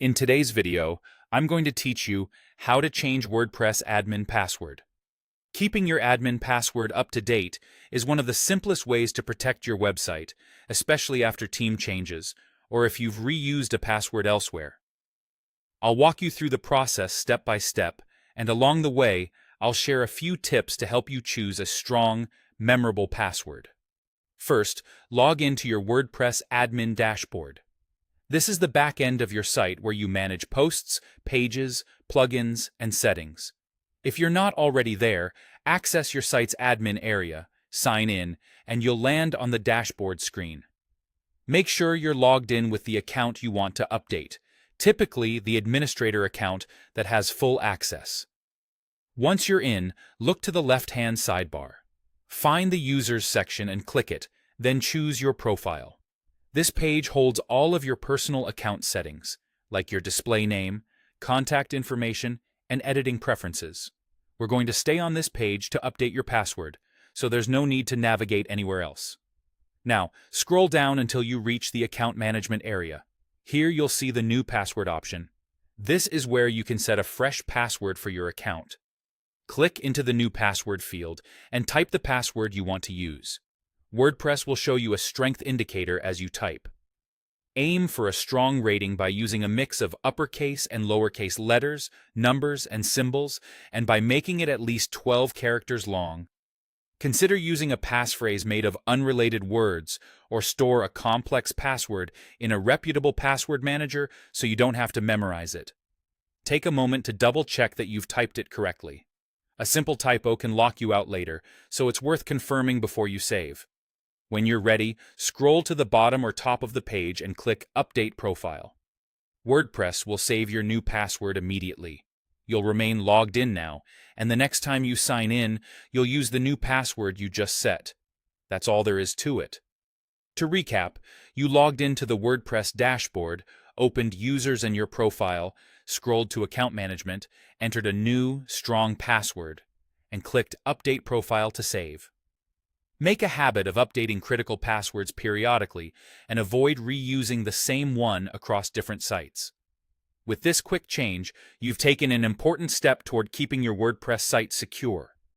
In today's video, I'm going to teach you how to change WordPress admin password. Keeping your admin password up to date is one of the simplest ways to protect your website, especially after team changes, or if you've reused a password elsewhere. I'll walk you through the process step by step, and along the way, I'll share a few tips to help you choose a strong, memorable password. First, log into your WordPress admin dashboard. This is the back end of your site where you manage posts, pages, plugins, and settings. If you're not already there, access your site's admin area, sign in, and you'll land on the dashboard screen. Make sure you're logged in with the account you want to update, typically the administrator account that has full access. Once you're in, look to the left-hand sidebar. Find the Users section and click it, then choose your profile. This page holds all of your personal account settings, like your display name, contact information, and editing preferences. We're going to stay on this page to update your password, so there's no need to navigate anywhere else. Now, scroll down until you reach the account management area. Here you'll see the new password option. This is where you can set a fresh password for your account. Click into the new password field and type the password you want to use. WordPress will show you a strength indicator as you type. Aim for a strong rating by using a mix of uppercase and lowercase letters, numbers, and symbols, and by making it at least 12 characters long. Consider using a passphrase made of unrelated words, or store a complex password in a reputable password manager so you don't have to memorize it. Take a moment to double-check that you've typed it correctly. A simple typo can lock you out later, so it's worth confirming before you save. When you're ready, scroll to the bottom or top of the page and click Update Profile. WordPress will save your new password immediately. You'll remain logged in now, and the next time you sign in, you'll use the new password you just set. That's all there is to it. To recap, you logged into the WordPress dashboard, opened Users and your profile, scrolled to Account Management, entered a new, strong password, and clicked Update Profile to save. Make a habit of updating critical passwords periodically and avoid reusing the same one across different sites. With this quick change, you've taken an important step toward keeping your WordPress site secure.